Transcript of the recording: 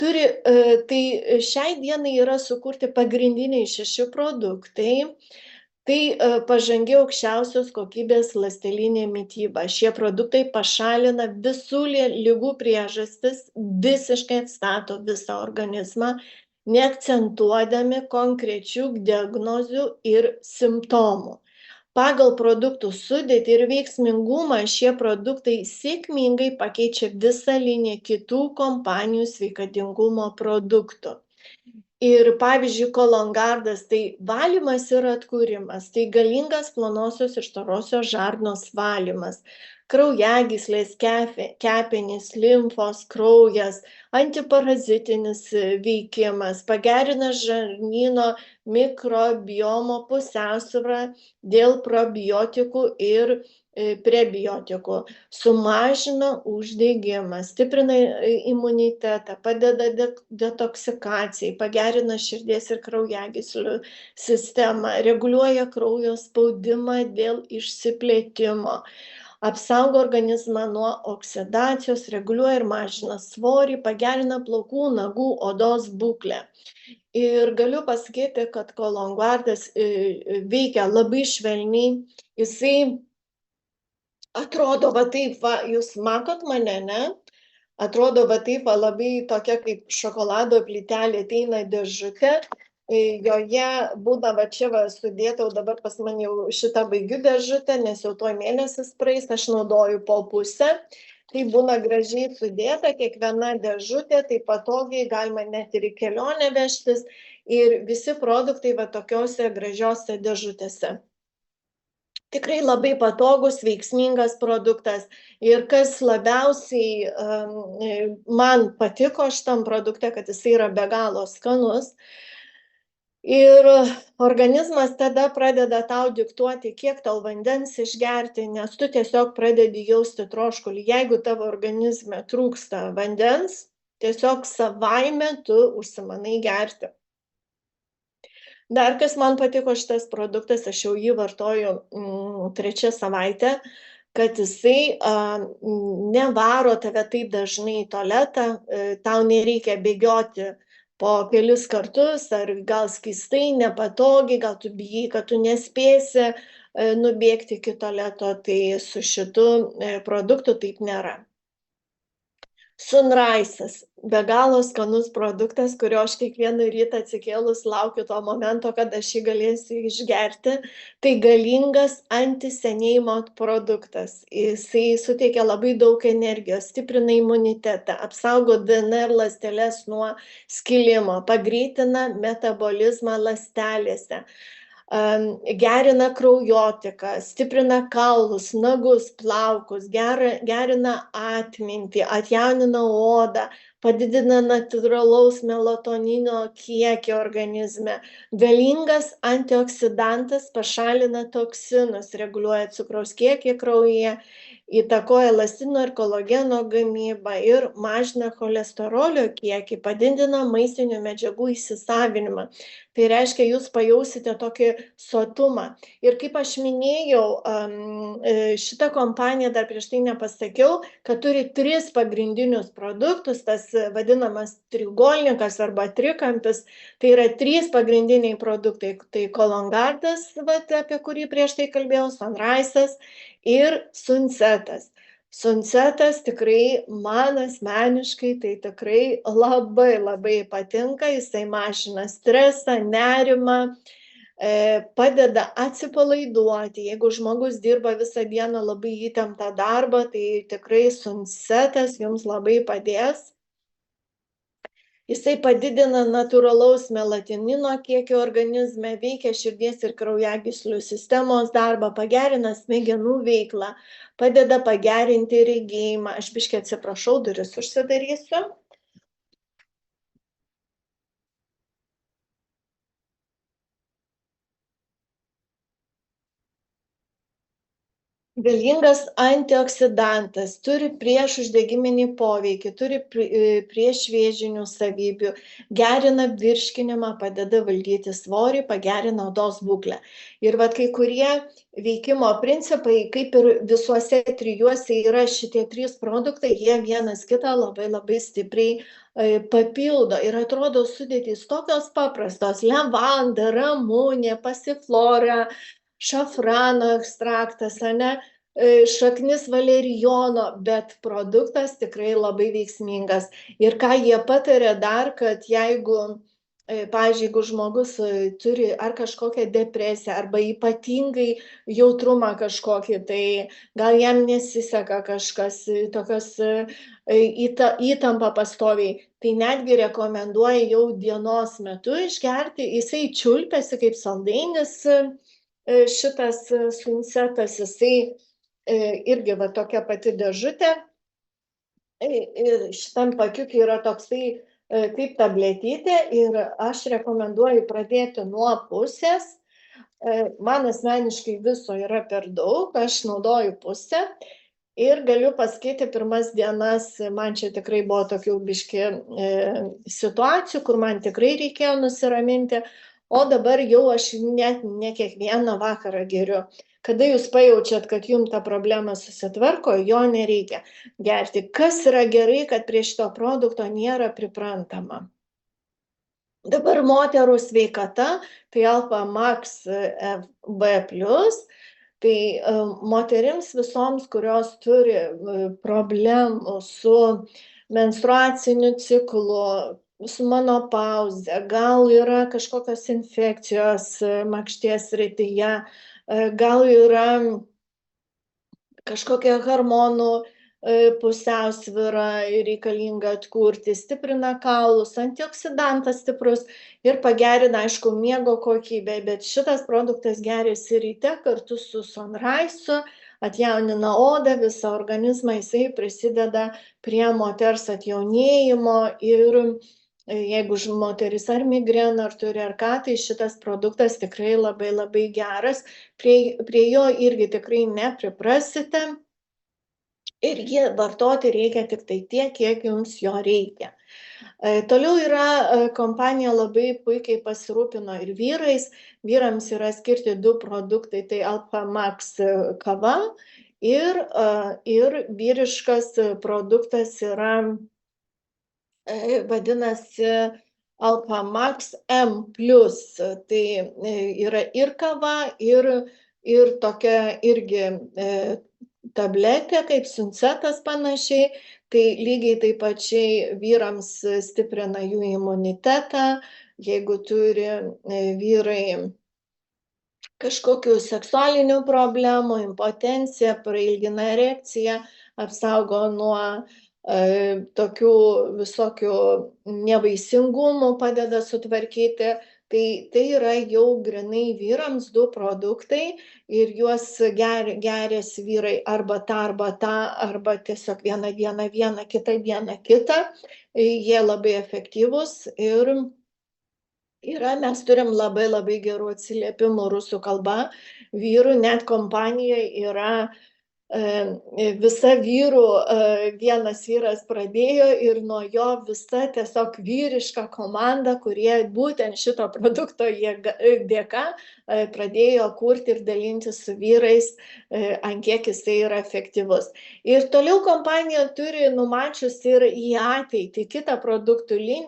Tai šiai dienai yra sukurti pagrindiniai 6 produktai. Tai pažangi aukščiausios kokybės ląstelinė mityba. Šie produktai pašalina visų ligų priežastis, visiškai atstato visą organizmą, neakcentuodami konkrečių diagnozių ir simptomų. Pagal produktų sudėtį ir veiksmingumą šie produktai sėkmingai pakeičia visą liniją kitų kompanijų sveikatingumo produktų. Ir pavyzdžiui, kolongardas tai valymas ir atkūrimas, tai galingas plonosios ir storosios žarnos valymas, kraujagyslės, kepenys, limfos, kraujas, antiparazitinis veikimas, pagerina žarnyno mikrobiomo pusiausvyrą dėl probiotikų ir prebiotikų, sumažina uždegimą, stiprina imunitetą, padeda detoksikacijai, pagerina širdies ir kraujagyslių sistemą, reguliuoja kraujo spaudimą dėl išsiplėtimo, apsaugo organizmą nuo oksidacijos, reguliuoja ir mažina svorį, pagerina plaukų, nagų, odos būklę. Ir galiu pasakyti, kad kolongardas veikia labai švelniai, jisai atrodo va taip, va, jūs matot mane, ne? Atrodo va taip, va, labai tokia kaip šokolado plytelė ateina dėžutė, joje būna va čia va sudėta, dabar pas mane jau šitą baigiu dėžutę, nes jau tuoj mėnesis praeis, aš naudoju po pusę. Tai būna gražiai sudėta, kiekviena dėžutė, tai patogiai galima net ir į kelionę vežtis ir visi produktai va tokiose gražiose dėžutėse. Tikrai labai patogus, veiksmingas produktas. Ir kas labiausiai man patiko šitam produkte, kad jisai yra be galo skanus. Ir organizmas tada pradeda tau diktuoti, kiek tau vandens išgerti, nes tu tiesiog pradedi jausti troškulį. Jeigu tavo organizme trūksta vandens, tiesiog savaime tu užsimanai gerti. Dar kas man patiko šitas produktas, aš jau jį vartoju 3 savaitę, kad jisai nevaro tave taip dažnai į tualetą, tau nereikia bėgioti po kelis kartus, ar gal skystai, nepatogiai, gal tu bijai, kad tu nespėsi nubėgti iki tualeto, tai su šitu produktu taip nėra. Sunraisas, be galo skanus produktas, kurio aš kiekvieną rytą atsikėlus laukiu to momento, kad aš jį galėsiu išgerti. Tai galingas antisenėjimo produktas. Jisai suteikia labai daug energijos, stiprina imunitetą, apsaugo DNR ląsteles nuo skilimo, pagreitina metabolizmą ląstelėse, gerina kraujotaką, stiprina kaulus, nagus, plaukus, gerina atmintį, atjaunina odą, padidina natūralaus melatonino kiekį organizme. Galingas antioksidantas, pašalina toksinus, reguliuoja cukraus kiekį kraujyje, įtakoja elastino ir kolageno gamybą ir mažina cholesterolio kiekį, padidina maistinių medžiagų įsisavinimą. Tai reiškia, jūs pajausite tokį sotumą. Ir kaip aš minėjau, šita kompanija, dar prieš tai nepasakiau, kad turi 3 pagrindinius produktus, tas vadinamas trigolnikas arba trikampis, tai yra 3 pagrindiniai produktai. Tai kolongardas, apie kurį prieš tai kalbėjau, sunraisas ir sunsetas. Sunsetas tikrai man asmeniškai tai tikrai labai labai patinka, jisai mažina stresą, nerimą, padeda atsipalaiduoti. Jeigu žmogus dirba visą dieną labai įtemptą darbą, tai tikrai sunsetas jums labai padės. Jisai padidina natūralaus melatonino kiekį organizme, veikia širdies ir kraujagyslių sistemos darbą, pagerina smegenų veiklą, padeda pagerinti regėjimą. Aš biškį atsiprašau, duris užsidarysiu. Galingas antioksidantas, turi priešuždegiminį poveikį, turi priešvėžinių savybių, gerina virškinimą, padeda valdyti svorį, pagerina odos būklę. Ir vat kai kurie veikimo principai, kaip ir visuose trijuose yra šitie trys produktai, jie vienas kitą labai labai stipriai papildo. Ir atrodo sudėtys tokios paprastos: levanda, ramunė, pasiflora, šafrano ekstraktas, ane, šaknis valerijono, bet produktas tikrai labai veiksmingas. Ir ką jie patarė dar, kad jeigu, pavyzdžiui, jeigu žmogus turi ar kažkokią depresiją, arba ypatingai jautrumą kažkokį, tai gal jam nesiseka kažkas, tokios įtampa pastoviai, tai netgi rekomenduoja jau dienos metu išgerti, jisai čiulpiasi kaip saldainis, šitas suncetas, jisai irgi va tokia pati dėžutė. Šitam pakiuke yra toksai kaip tabletytė ir aš rekomenduoju pradėti nuo pusės. Man asmeniškai viso yra per daug, aš naudoju pusę. Ir galiu pasakyti, pirmas dienas man čia tikrai buvo tokių biški situacijų, kur man tikrai reikėjo nusiraminti, o dabar jau aš net ne kiekvieną vakarą geriu. Kada jūs pajaučiat, kad jums ta problema susitvarko, jo nereikia gerti. Kas yra gerai, kad prie šito produkto nėra priprantama. Dabar moterų sveikata, tai Alpha Max B+, tai moterims visoms, kurios turi problemų su menstruaciniu ciklu, su menopauze, gal yra kažkokios infekcijos makšties srityje, gal yra kažkokia hormonų pusiausvyra reikalinga atkurti, stiprina kaulus, antioksidantas stiprus ir pagerina, aišku, miego kokybę, bet šitas produktas geriasi ryte kartu su Sunrise, atjaunina odą, visą organizmą, jisai prisideda prie moters atjaunėjimo ir jeigu moteris ar migreną ar turi ar ką, tai šitas produktas tikrai labai labai geras, prie jo irgi tikrai nepriprasite. Ir jį vartoti reikia tik tai tiek, kiek jums jo reikia. Toliau yra kompanija labai puikiai pasirūpino ir vyrais. Vyrams yra skirti 2 produktai, tai Alpha Max kava ir vyriškas produktas yra, vadinasi, Alpha Max M+. Tai yra ir kava, ir tokia irgi tabletė, kaip suncetas panašiai, tai lygiai taip pačiai vyrams stiprina jų imunitetą, jeigu turi vyrai kažkokių seksualinių problemų, impotenciją, prailgina erekciją, apsaugo nuo tokių visokių nevaisingumų, padeda sutvarkyti. Tai yra jau grinai vyrams 2 produktai ir juos geriasi vyrai arba tą, arba tiesiog vieną dieną vieną, kitą dieną kitą. Jie labai efektyvūs ir mes turim labai labai gerų atsiliepimų rusų kalba. Vyrų net kompanijoje yra visa vyrų, vienas vyras pradėjo ir nuo jo visa tiesiog vyriška komanda, kurie būtent šito produkto dėka pradėjo kurti ir dalintis su vyrais, ant kiek jisai yra efektyvus. Ir toliau kompanija turi numačius ir į ateitį kitą produktų liniją,